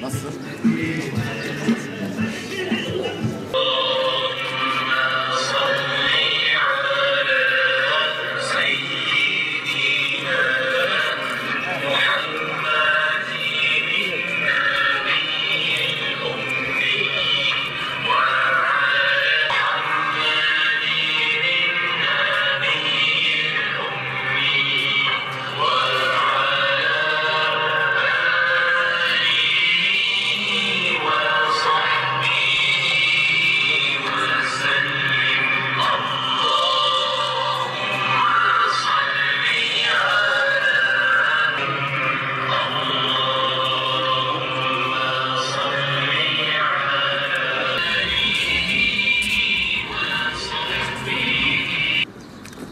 Nasıl?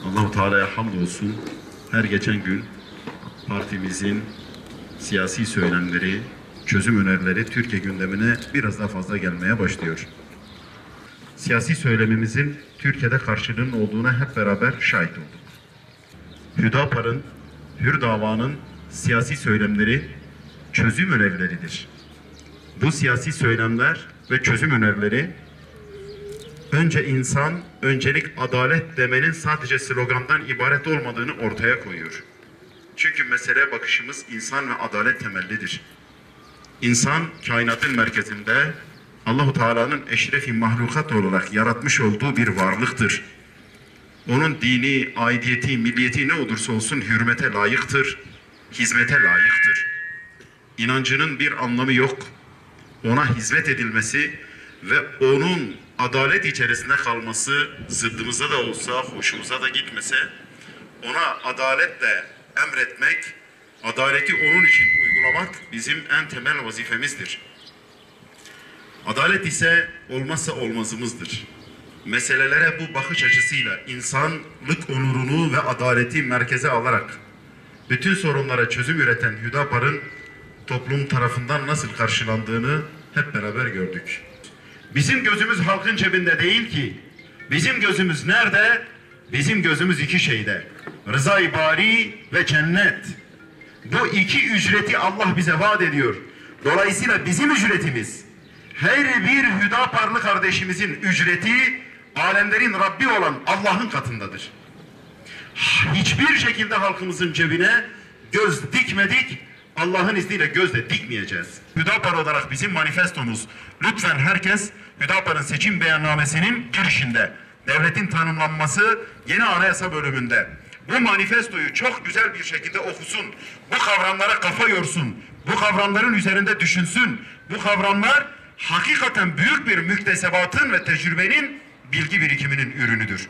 Allah-u Teala'ya hamdolsun. Her geçen gün partimizin siyasi söylemleri, çözüm önerileri Türkiye gündemine biraz daha fazla gelmeye başlıyor. Siyasi söylemimizin Türkiye'de karşılığının olduğuna hep beraber şahit olduk. Hüdapar'ın, Hür Dava'nın siyasi söylemleri çözüm önerileridir. Bu siyasi söylemler ve çözüm önerileri önce insan, öncelik adalet demenin sadece slogandan ibaret olmadığını ortaya koyuyor. Çünkü meseleye bakışımız insan ve adalet temellidir. İnsan kainatın merkezinde Allah-u Teala'nın eşrefi mahlukat olarak yaratmış olduğu bir varlıktır. Onun dini, aidiyeti, milliyeti ne olursa olsun hürmete layıktır, hizmete layıktır. İnancının bir anlamı yok. Ona hizmet edilmesi ve onun adalet içerisinde kalması, zıddımıza da olsa, hoşumuza da gitmese, ona adaletle emretmek, adaleti onun için uygulamak bizim en temel vazifemizdir. Adalet ise olmazsa olmazımızdır. Meselelere bu bakış açısıyla insanlık onurunu ve adaleti merkeze alarak bütün sorunlara çözüm üreten Hüdapar'ın toplum tarafından nasıl karşılandığını hep beraber gördük. Bizim gözümüz halkın cebinde değil ki. Bizim gözümüz nerede? Bizim gözümüz iki şeyde. Rıza-i bari ve cennet. Bu iki ücreti Allah bize vaat ediyor. Dolayısıyla bizim ücretimiz, her bir Hüdaparlı kardeşimizin ücreti, alemlerin Rabbi olan Allah'ın katındadır. Hiçbir şekilde halkımızın cebine göz dikmedik, Allah'ın izniyle göz de dikmeyeceğiz. Hüdapar olarak bizim manifestomuz. Lütfen herkes Hüdapar'ın seçim beyannamesinin girişinde, devletin tanımlanması yeni anayasa bölümünde bu manifestoyu çok güzel bir şekilde okusun. Bu kavramlara kafa yorsun. Bu kavramların üzerinde düşünsün. Bu kavramlar hakikaten büyük bir müktesebatın ve tecrübenin, bilgi birikiminin ürünüdür.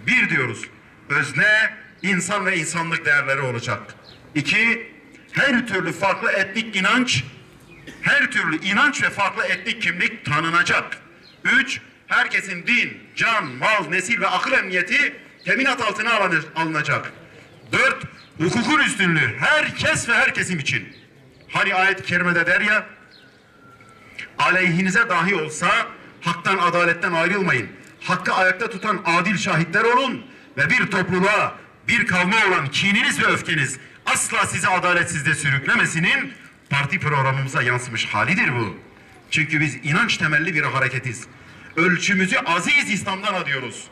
Bir diyoruz, özne, insan ve insanlık değerleri olacak. İki, her türlü farklı etnik inanç, her türlü inanç ve farklı etnik kimlik tanınacak. Üç, herkesin din, can, mal, nesil ve akıl emniyeti teminat altına alınacak. Dört, hukukun üstünlüğü herkes ve her kesim için. Hani ayet-i kerimede der ya, aleyhinize dahi olsa haktan, adaletten ayrılmayın. Hakkı ayakta tutan adil şahitler olun ve bir topluluğa, bir kavme olan kininiz ve öfkeniz asla sizi adaletsizliğe sürüklemesinin parti programımıza yansımış halidir bu. Çünkü biz inanç temelli bir hareketiz. Ölçümüzü aziz İslam'dan alıyoruz.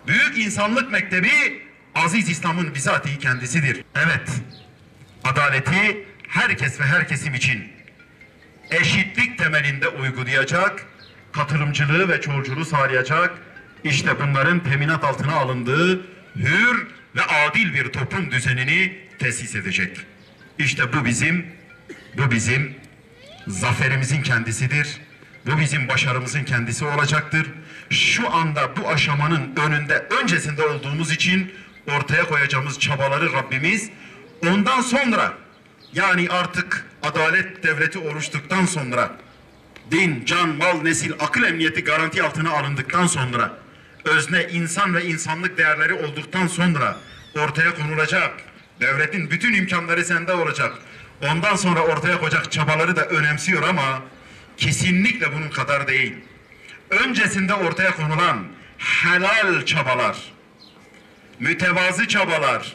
Büyük insanlık mektebi aziz İslam'ın bizatihi kendisidir. Evet, adaleti herkes ve her kesim için eşitlik temelinde uygulayacak, katılımcılığı ve çoğulculuğu sağlayacak, işte bunların teminat altına alındığı hür ve adil bir toplum düzenini tesis edecek. İşte bu bizim zaferimizin kendisidir. Bu bizim başarımızın kendisi olacaktır. Şu anda bu aşamanın öncesinde olduğumuz için ortaya koyacağımız çabaları Rabbimiz ondan sonra, yani artık adalet devleti oluştuktan sonra, din, can, mal, nesil, akıl emniyeti garanti altına alındıktan sonra, özne insan ve insanlık değerleri olduktan sonra ortaya konulacak, devletin bütün imkanları sende olacak. Ondan sonra ortaya koyacak çabaları da önemsiyor ama kesinlikle bunun kadar değil. Öncesinde ortaya konulan helal çabalar, mütevazı çabalar,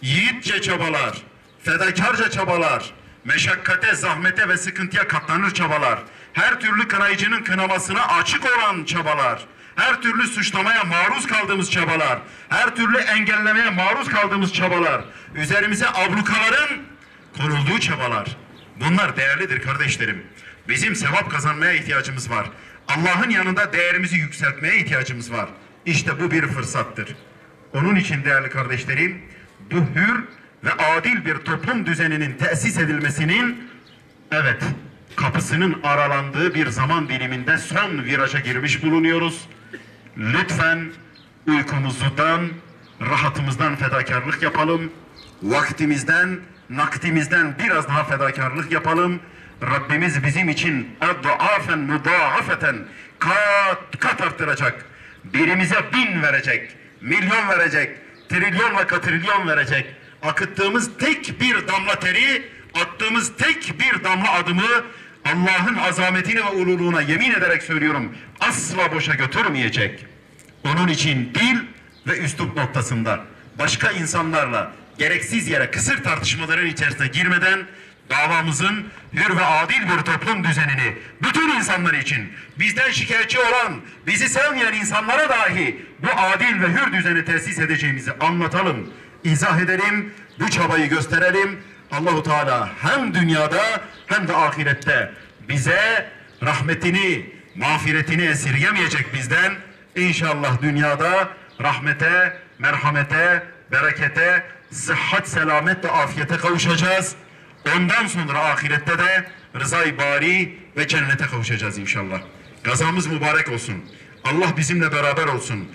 yiğitçe çabalar, fedakarca çabalar, meşakkate, zahmete ve sıkıntıya katlanır çabalar, her türlü kınayıcının kınamasına açık olan çabalar, her türlü suçlamaya maruz kaldığımız çabalar, her türlü engellemeye maruz kaldığımız çabalar, üzerimize ablukaların konulduğu çabalar. Bunlar değerlidir kardeşlerim. Bizim sevap kazanmaya ihtiyacımız var. Allah'ın yanında değerimizi yükseltmeye ihtiyacımız var. İşte bu bir fırsattır. Onun için değerli kardeşlerim, bu hür ve adil bir toplum düzeninin tesis edilmesinin, evet, kapısının aralandığı bir zaman diliminde son viraja girmiş bulunuyoruz. Lütfen uykumuzdan, rahatımızdan fedakarlık yapalım. Vaktimizden, nakdimizden biraz daha fedakarlık yapalım. Rabbimiz bizim için ad'afen mudaafeten kat kat arttıracak. Birimize 1000 verecek, milyon verecek, trilyon ve katrilyon verecek. Akıttığımız tek bir damla teri, attığımız tek bir damla adımı Allah'ın azametine ve ululuğuna yemin ederek söylüyorum, asla boşa götürmeyecek. Onun için dil ve üslup noktasında başka insanlarla gereksiz yere kısır tartışmaların içerisine girmeden davamızın hür ve adil bir toplum düzenini bütün insanlar için, bizden şikayetçi olan, bizi sevmeyen insanlara dahi bu adil ve hür düzeni tesis edeceğimizi anlatalım, izah edelim, bu çabayı gösterelim. Allahu Teala hem dünyada hem de ahirette bize rahmetini, mağfiretini esirgemeyecek bizden. İnşallah dünyada rahmete, merhamete, berekete, sıhhat, selamet ve afiyete kavuşacağız. Ondan sonra ahirette de rızayı bari ve cennete kavuşacağız inşallah. Gazamız mübarek olsun. Allah bizimle beraber olsun.